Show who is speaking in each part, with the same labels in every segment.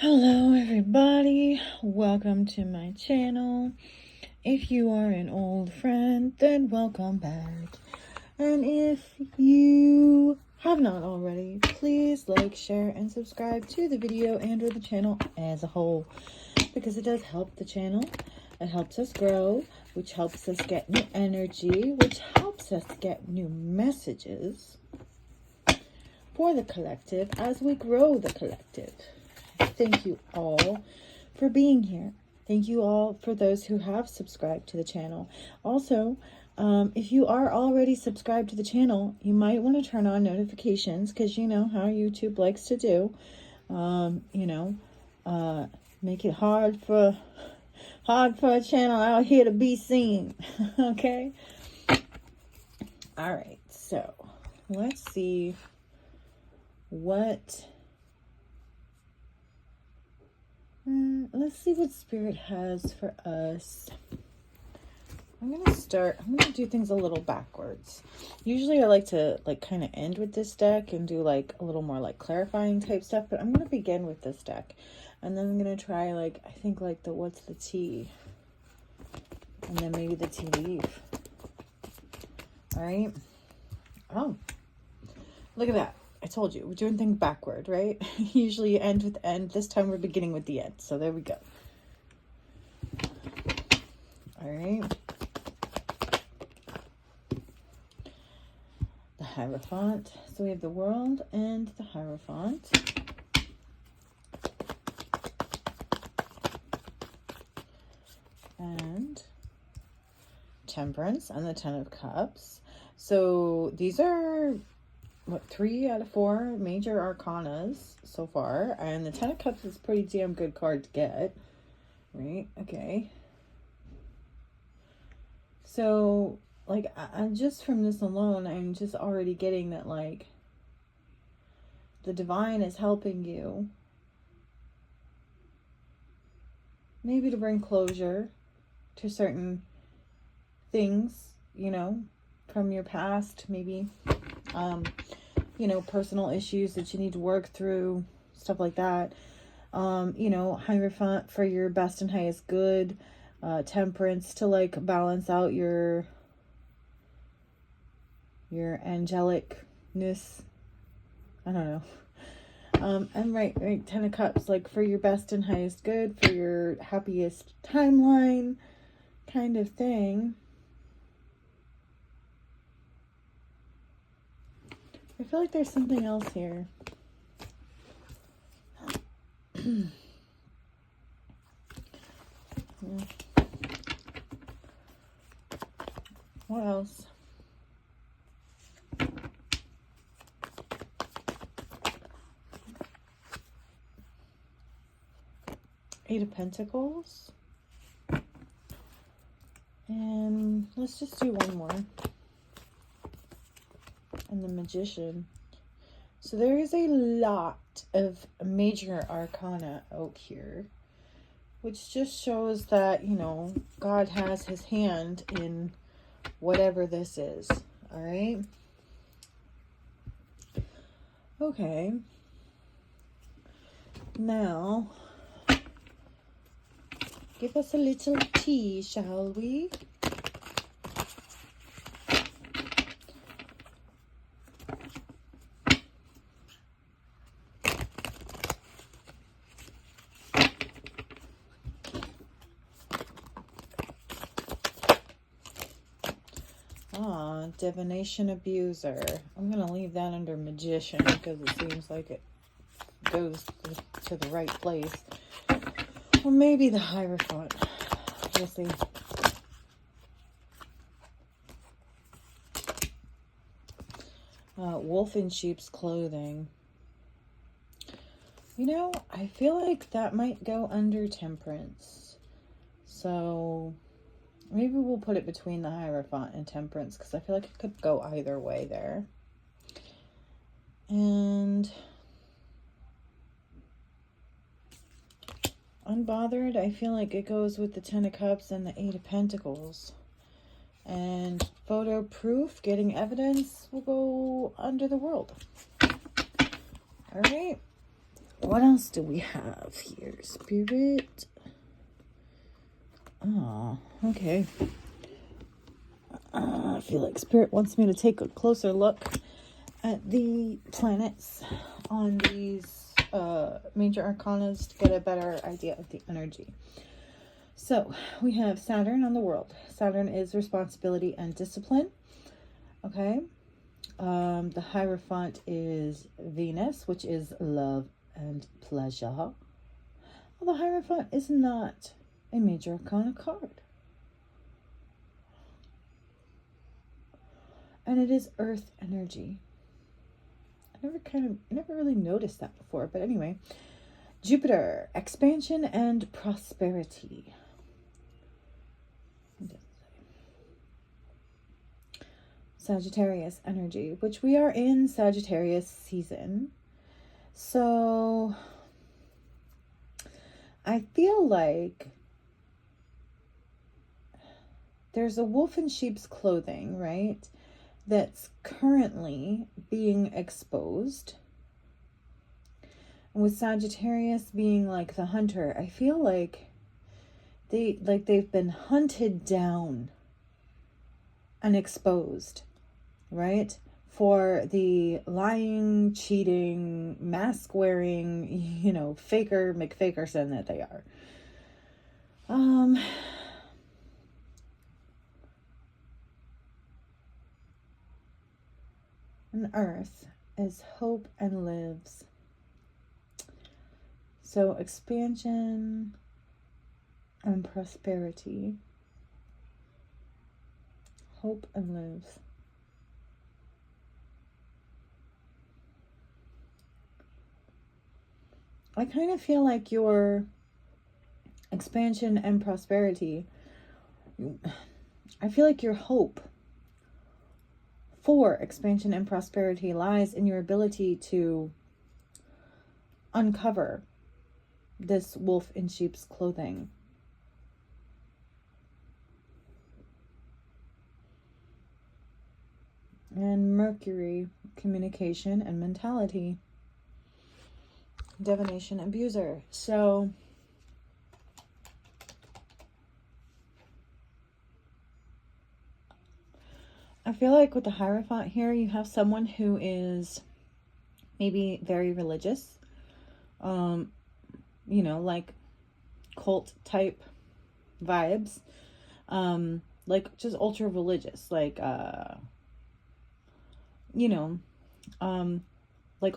Speaker 1: Hello everybody, welcome to my channel. If you are an old friend, then welcome back. And if you have not already, please like, share, and subscribe to the video and or the channel as a whole, because it does help the channel. It helps us grow, which helps us get new energy, which helps us get new messages for the collective as we grow the collective. Thank you all for being here. Thank you all for those who have subscribed to the channel. Also, if you are already subscribed to the channel, you might want to turn on notifications, because you know how YouTube likes to do. Make it hard for a channel out here to be seen. Okay? All right. So, let's see what Spirit has for us. I'm going to do things a little backwards. Usually I like to kind of end with this deck and do a little more clarifying type stuff, but I'm going to begin with this deck. And then I'm going to try I think the what's the tea? And then maybe the tea leaf. All right. Oh, look at that. I told you, we're doing things backward, right? Usually you end with the end. This time we're beginning with the end. So there we go. All right. The Hierophant. So we have the World and the Hierophant. And Temperance and the Ten of Cups. So these are 3 out of 4 major arcanas so far, and the Ten of Cups is a pretty damn good card to get, right? Okay, so I'm just from this alone, I'm just already getting that the divine is helping you maybe to bring closure to certain things, from your past, maybe personal issues that you need to work through, stuff like that. Hierophant for your best and highest good. Temperance to balance out your angelicness. I don't know. And right, Ten of Cups, for your best and highest good, for your happiest timeline kind of thing. I feel like there's something else here. What else? Eight of Pentacles. And let's just do one more. And the Magician. So there is a lot of major arcana out here, which just shows that, God has his hand in whatever this is. All right. Okay. Now, give us a little tea, shall we? Divination Abuser. I'm going to leave that under Magician because it seems like it goes to the right place. Or maybe the Hierophant. We'll see. Wolf in sheep's clothing. I feel like that might go under Temperance. So maybe we'll put it between the Hierophant and Temperance, because I feel like it could go either way there. And Unbothered, I feel like it goes with the Ten of Cups and the Eight of Pentacles. And Photo Proof, getting evidence, will go under the World. All right. What else do we have here? Spirit. Oh, okay. I feel like Spirit wants me to take a closer look at the planets on these major arcanas to get a better idea of the energy. So we have Saturn on the world. Saturn is responsibility and discipline. Okay. The Hierophant is Venus, which is love and pleasure. Well, the Hierophant is not a major arcana card. And it is earth energy. I never really noticed that before, but anyway. Jupiter, expansion and prosperity. Sagittarius energy, which we are in Sagittarius season. So I feel like there's a wolf in sheep's clothing, right? That's currently being exposed. And with Sagittarius being like the hunter, I feel like they've been hunted down and exposed, right? For the lying, cheating, mask wearing, faker McFakerson that they are. And earth is hope and lives. So expansion and prosperity. Hope and lives. I kind of feel like your expansion and prosperity, I feel like your hope for expansion and prosperity lies in your ability to uncover this wolf in sheep's clothing. And Mercury, communication and mentality. Divination abuser. So I feel like with the Hierophant here, you have someone who is maybe very religious, like cult type vibes, like just ultra religious, like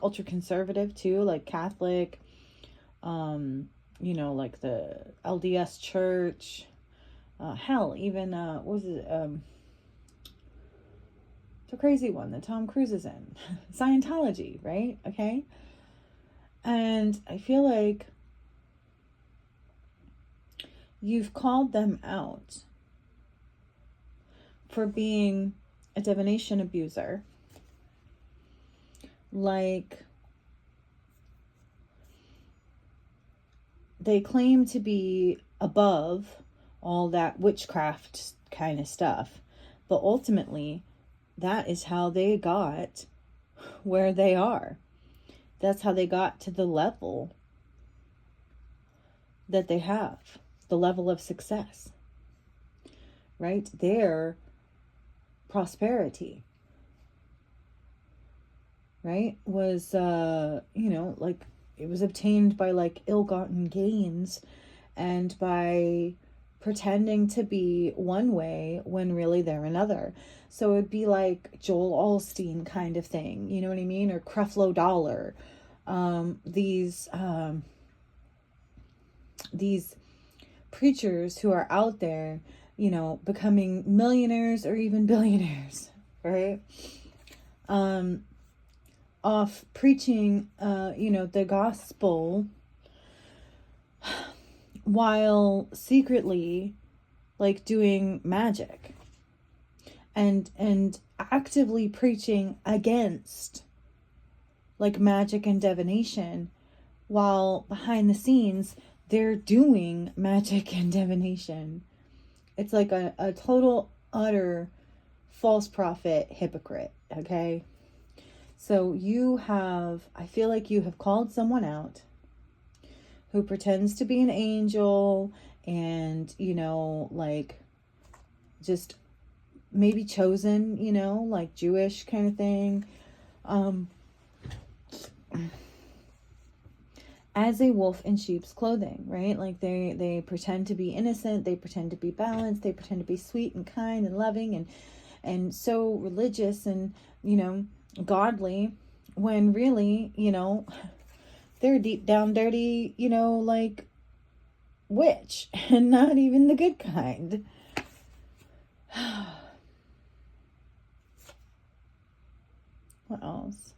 Speaker 1: ultra conservative too, like Catholic, like the LDS church, hell, even, what was it, the crazy one that Tom Cruise is in, Scientology, right? Okay. And I feel like you've called them out for being a divination abuser. Like, they claim to be above all that witchcraft kind of stuff, but ultimately that is how they got where they are. That's how they got to the level that they have, the level of success, right? Their prosperity, right, was, like, it was obtained by, like, ill-gotten gains and by pretending to be one way when really they're another. So it'd be like Joel Osteen kind of thing, you know what I mean? Or Creflo Dollar. These preachers who are out there, becoming millionaires or even billionaires, right? Off preaching, the gospel, while secretly, like, doing magic and actively preaching against, like, magic and divination, while behind the scenes they're doing magic and divination. It's like a total, utter false prophet hypocrite, okay? So I feel like you have called someone out who pretends to be an angel and, you know, like just maybe chosen, you know, like Jewish kind of thing. As a wolf in sheep's clothing, right? Like they pretend to be innocent, they pretend to be balanced, they pretend to be sweet and kind and loving and so religious and, you know, godly, when really, you know, they're deep down dirty, you know, like witch, and not even the good kind. What else?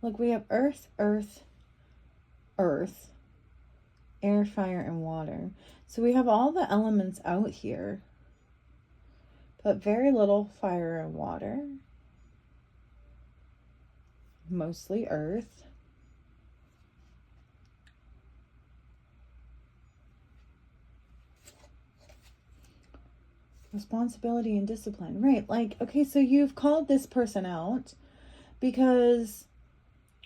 Speaker 1: Look, we have earth, earth, earth, air, fire, and water. So we have all the elements out here, but very little fire and water. Mostly earth. Responsibility and discipline. Right. Like, okay, so you've called this person out because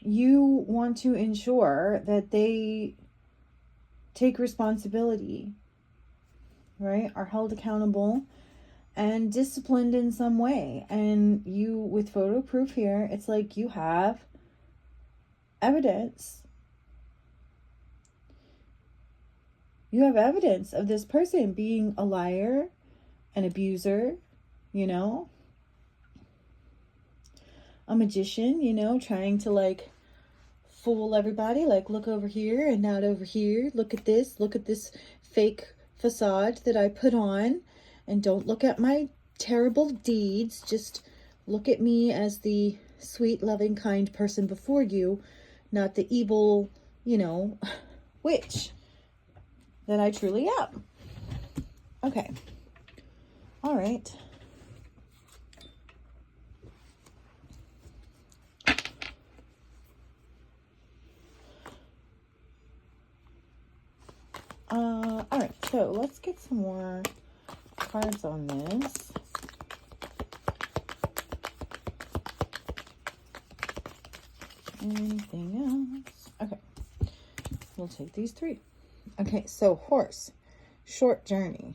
Speaker 1: you want to ensure that they take responsibility, right? Are held accountable and disciplined in some way. And you, with photo proof here, it's like you have evidence. You have evidence of this person being a liar, an abuser, you know, a magician, you know, trying to like fool everybody, like look over here and not over here. Look at this fake facade that I put on, and don't look at my terrible deeds. Just look at me as the sweet, loving, kind person before you, not the evil, you know, witch that I truly am. Okay. All right. All right, so let's get some more cards on this. Anything else? Okay, we'll take these three. Okay, so horse, short journey.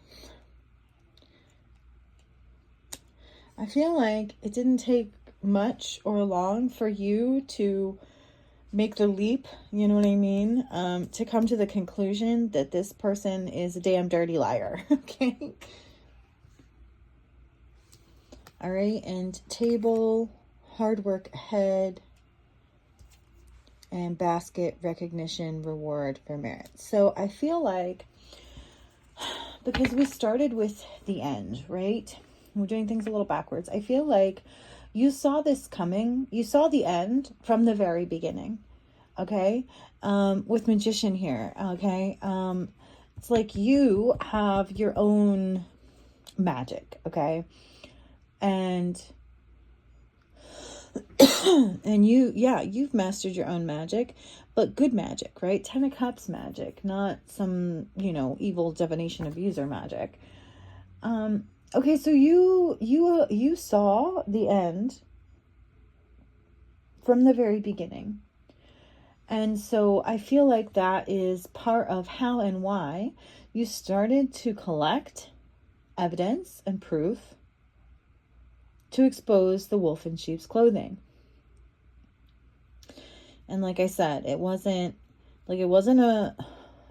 Speaker 1: I feel like it didn't take much or long for you to make the leap, you know what I mean? To come to the conclusion that this person is a damn dirty liar, okay? All right, and table, hard work ahead, and basket, recognition, reward for merit. So I feel like, because we started with the end, right? We're doing things a little backwards. I feel like you saw this coming. You saw the end from the very beginning. Okay. With magician here. Okay. It's like you have your own magic. Okay. And you've mastered your own magic, but good magic, right? 10 of Cups magic, not some, you know, evil divination abuser magic. Okay, so you saw the end from the very beginning. And so I feel like that is part of how and why you started to collect evidence and proof to expose the wolf in sheep's clothing. And like I said, it wasn't a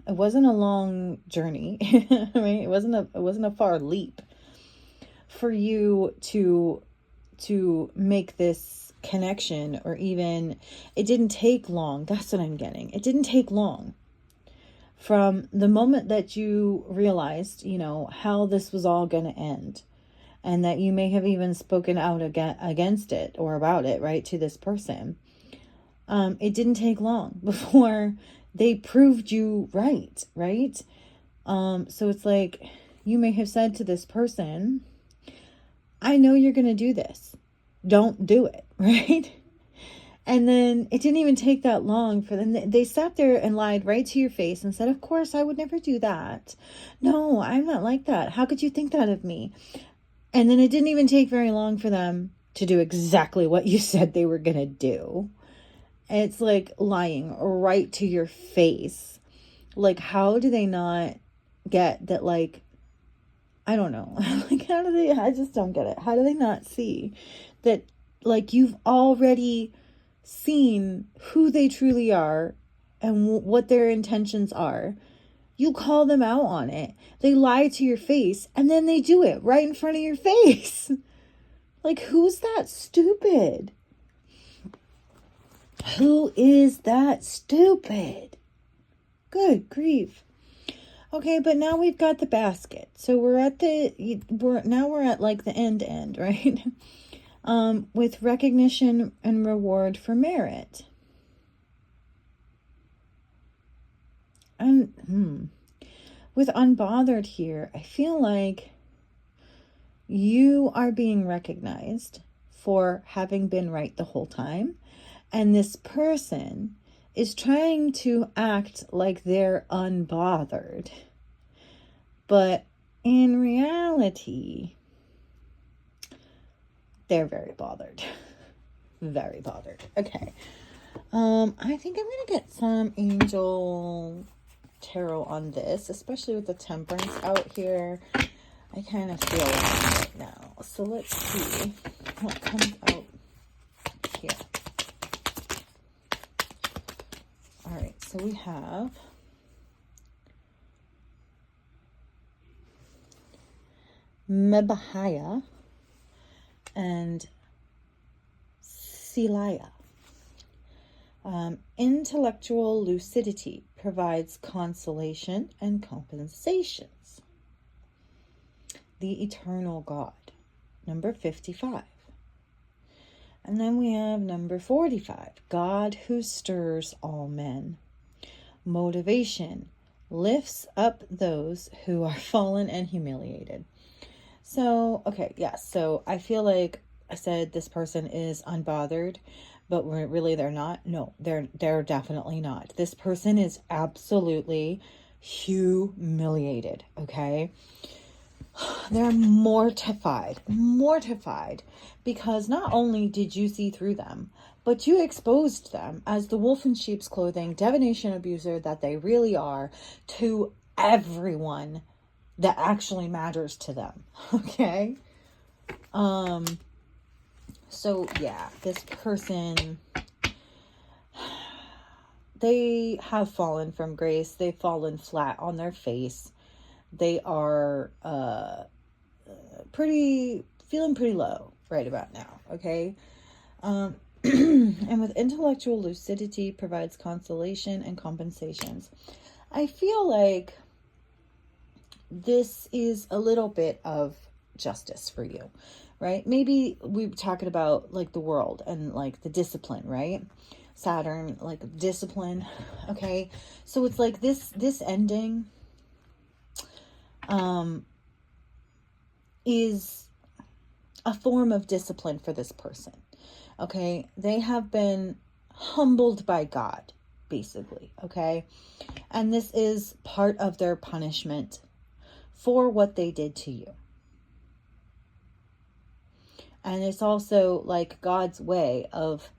Speaker 1: long journey, right? It wasn't a far leap for you to make this connection, or even, it didn't take long. That's what I'm getting. It didn't take long from the moment that you realized, you know, how this was all going to end, and that you may have even spoken out against it or about it, right, to this person. It didn't take long before they proved you right? So it's like, you may have said to this person, I know you're going to do this. Don't do it, right? And then it didn't even take that long for them. They sat there and lied right to your face and said, of course, I would never do that. No, I'm not like that. How could you think that of me? And then it didn't even take very long for them to do exactly what you said they were going to do. It's like lying right to your face. Like, how do they not get that? Like, I don't know. Like, how do they, I just don't get it. How do they not see that, like, you've already seen who they truly are and what their intentions are? You call them out on it. They lie to your face, and then they do it right in front of your face. Like, who's that stupid? Who is that stupid? Good grief. Okay, but now we've got the basket. So we're at like the end, right? With recognition and reward for merit. And with unbothered here, I feel like you are being recognized for having been right the whole time. And this person is trying to act like they're unbothered. But in reality, they're very bothered. Very bothered. Okay. I think I'm going to get some angel tarot on this, especially with the temperance out here. I kind of feel it right now. So let's see what comes out here. All right, so we have Mebahaya and Silaya. Intellectual lucidity provides consolation and compensations. The eternal God, number 55. And then we have number 45, God who stirs all men. Motivation lifts up those who are fallen and humiliated. So, okay, yes. So I feel like I said this person is unbothered, but really they're not. No, they're definitely not. This person is absolutely humiliated, okay? They're mortified, because not only did you see through them, but you exposed them as the wolf in sheep's clothing, divination abuser that they really are, to everyone that actually matters to them. Okay. So yeah, this person, they have fallen from grace. They've fallen flat on their face. They are, feeling pretty low right about now. Okay. And with intellectual lucidity provides consolation and compensations. I feel like this is a little bit of justice for you, right? Maybe we're talking about like the world and like the discipline, right? Saturn, like discipline. Okay. So it's like this ending, is a form of discipline for this person. Okay. They have been humbled by God, basically. Okay. And this is part of their punishment for what they did to you. And it's also like God's way of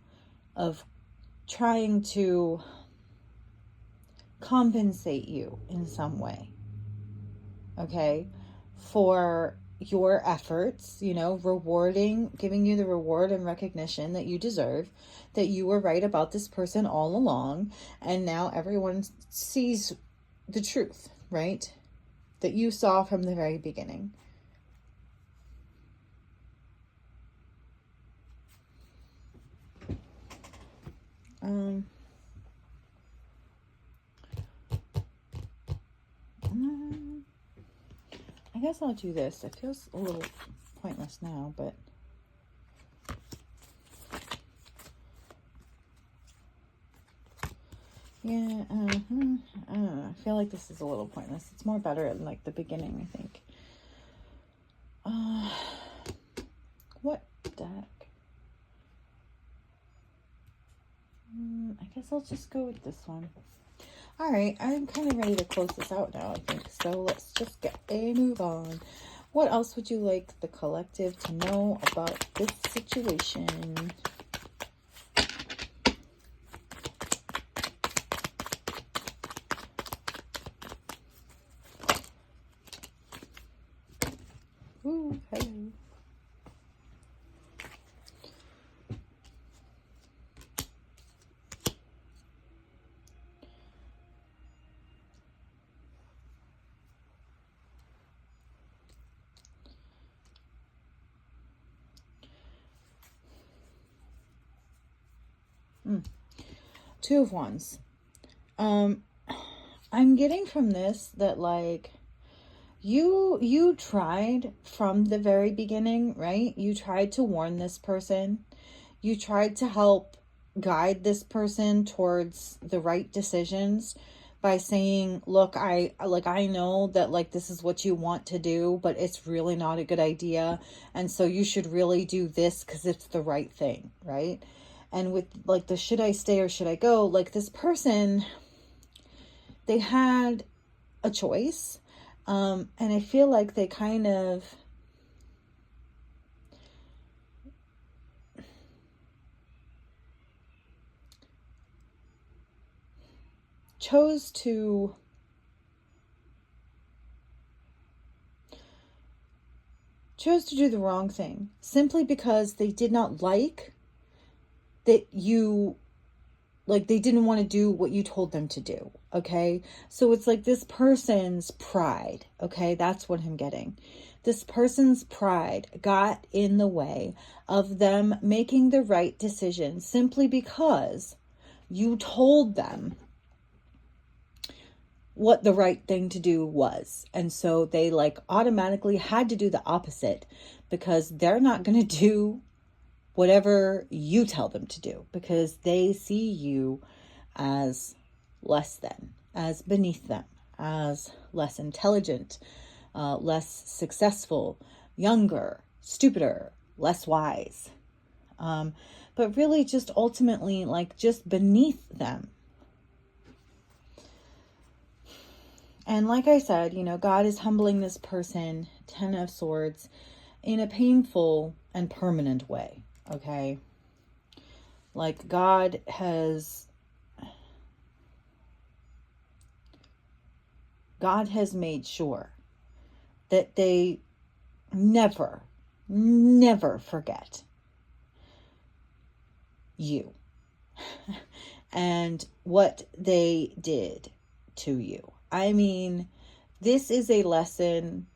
Speaker 1: trying to compensate you in some way. Okay? For your efforts, rewarding, giving you the reward and recognition that you deserve, that you were right about this person all along, and now everyone sees the truth, right? That you saw from the very beginning. I guess I'll do this. It feels a little pointless now, but yeah, I don't know. I feel like this is a little pointless. It's more better at like the beginning, I think. What deck? I guess I'll just go with this one. All right, I'm kind of ready to close this out now, I think. So let's just get a move on. What else would you like the collective to know about this situation? Two of Wands. I'm getting from this that like you tried from the very beginning, right? You tried to warn this person. You tried to help guide this person towards the right decisions by saying, look, I know that like this is what you want to do, but it's really not a good idea. And so you should really do this because it's the right thing, right? And with like the should I stay or should I go, like this person, they had a choice. And I feel like they kind of chose to do the wrong thing simply because they did not like that you, like they didn't want to do what you told them to do. Okay. So it's like this person's pride. Okay. That's what I'm getting. This person's pride got in the way of them making the right decision simply because you told them what the right thing to do was. And so they like automatically had to do the opposite because they're not going to do whatever you tell them to do because they see you as less than, as beneath them, as less intelligent, less successful, younger, stupider, less wise. But really just ultimately like just beneath them. And like I said, you know, God is humbling this person, 10 of Swords, in a painful and permanent way, okay? Like God has made sure that they never forget you and what they did to you. I mean, this is a lesson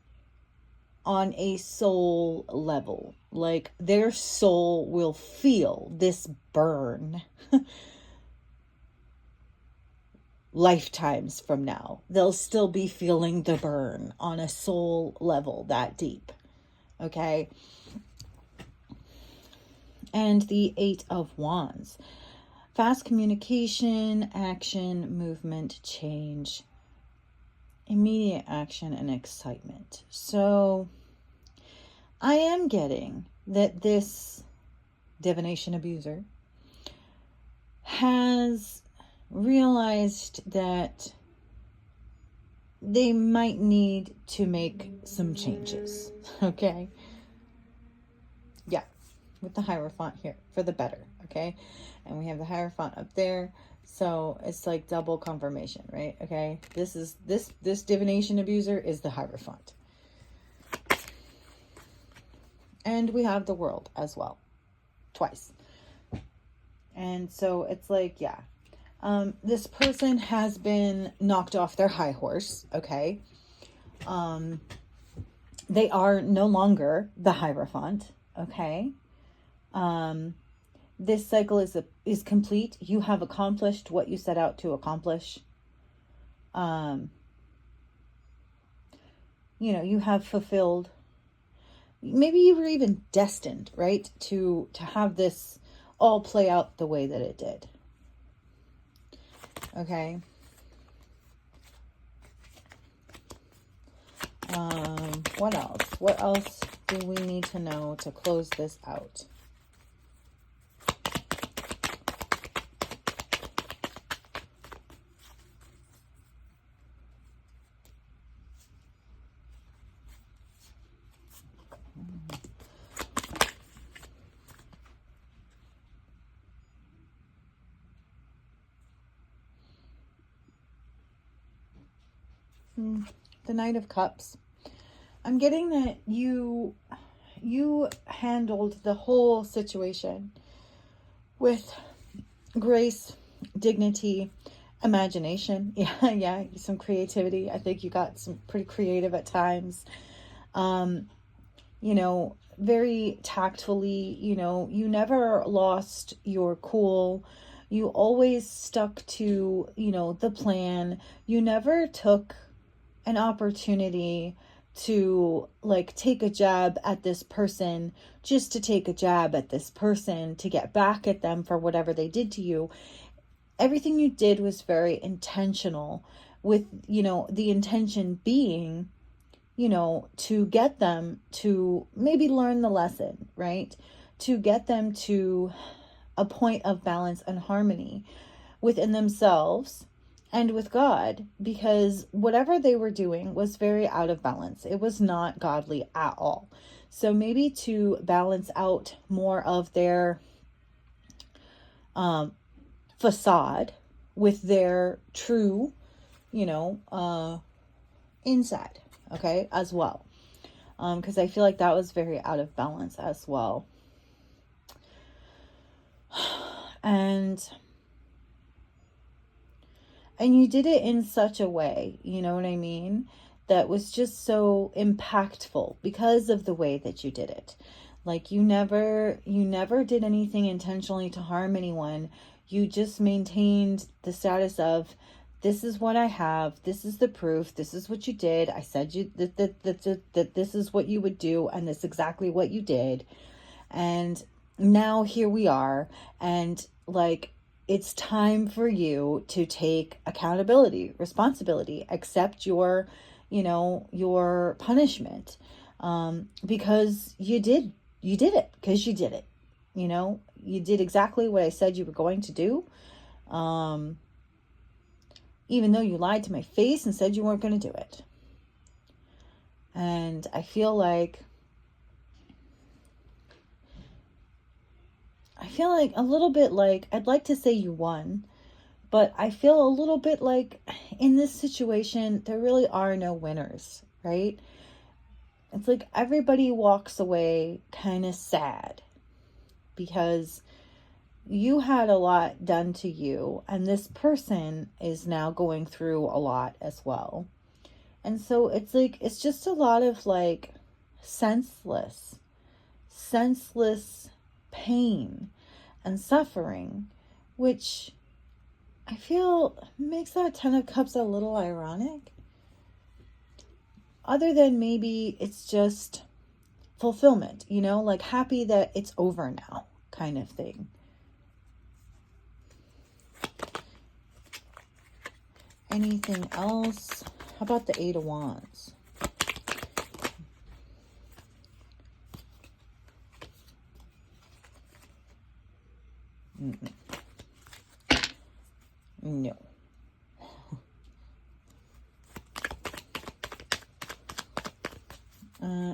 Speaker 1: on a soul level. Like their soul will feel this burn lifetimes from now. They'll still be feeling the burn on a soul level that deep. Okay. And the 8 of Wands. Fast communication, action, movement, change, immediate action, and excitement. So I am getting that this divination abuser has realized that they might need to make some changes. Okay. Yeah. With the Hierophant here for the better. Okay. And we have the Hierophant up there. So it's like double confirmation, right? Okay. This divination abuser is the Hierophant. And we have the World as well. Twice. And so it's like, yeah. This person has been knocked off their high horse. Okay. They are no longer the Hierophant. Okay. This cycle is complete. You have accomplished what you set out to accomplish. You know, you have fulfilled. Maybe you were even destined, right, to have this all play out the way that it did. Okay. What else? What else do we need to know to close this out? The Knight of Cups. I'm getting that you handled the whole situation with grace, dignity, imagination. Yeah, some creativity. I think you got some pretty creative at times. You know, very tactfully, you know, you never lost your cool. You always stuck to, the plan. You never took an opportunity to like take a jab at this person just to take a jab at this person to get back at them for whatever they did to you. Everything you did was very intentional, with, the intention being, to get them to maybe learn the lesson, right? To get them to a point of balance and harmony within themselves and with God, because whatever they were doing was very out of balance. It was not godly at all. So maybe to balance out more of their facade with their true, inside, okay, as well. Because I feel like that was very out of balance as well. And you did it in such a way, you know what I mean, that was just so impactful because of the way that you did it. Like you never did anything intentionally to harm anyone. You just maintained the status of, this is what I have, this is the proof, this is what you did, I said you that this is what you would do, and this is exactly what you did, and now here we are, and like, it's time for you to take accountability, responsibility, accept your punishment, because you did it, because you did it, you did exactly what I said you were going to do, even though you lied to my face and said you weren't going to do it. And I feel like a little bit like, I'd like to say you won, but I feel a little bit like in this situation, there really are no winners, right? It's like everybody walks away kind of sad because you had a lot done to you, and this person is now going through a lot as well. And so it's like, it's just a lot of like senseless pain and suffering, which I feel makes that 10 of Cups a little ironic. Other than maybe it's just fulfillment, like happy that it's over now kind of thing. Anything else? How about the 8 of Wands? No.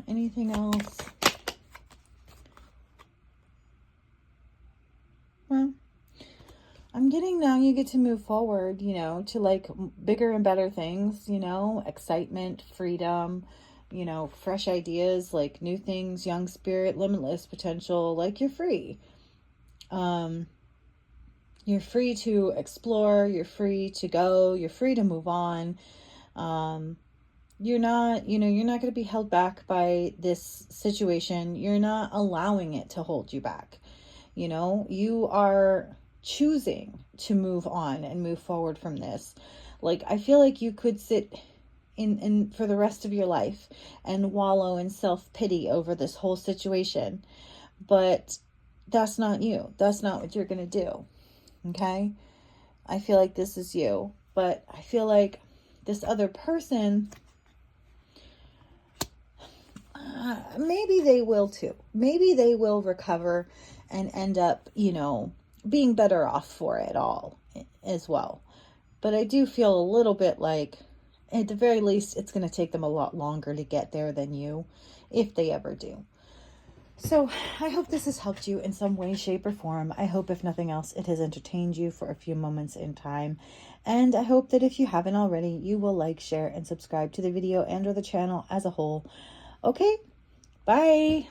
Speaker 1: Anything else? Well, I'm getting now you get to move forward, to like bigger and better things, excitement, freedom, fresh ideas, like new things, young spirit, limitless potential, like you're free. You're free to explore, you're free to go, you're free to move on. You're not going to be held back by this situation. You're not allowing it to hold you back. You are choosing to move on and move forward from this. Like, I feel like you could sit in for the rest of your life and wallow in self-pity over this whole situation, but that's not you. That's not what you're going to do. Okay? I feel like this is you, but I feel like this other person, maybe they will too. Maybe they will recover and end up, being better off for it all as well. But I do feel a little bit like, at the very least, it's going to take them a lot longer to get there than you, if they ever do. So I hope this has helped you in some way, shape, or form. I hope, if nothing else, it has entertained you for a few moments in time. And I hope that if you haven't already, you will like, share, and subscribe to the video and or the channel as a whole. Okay, bye.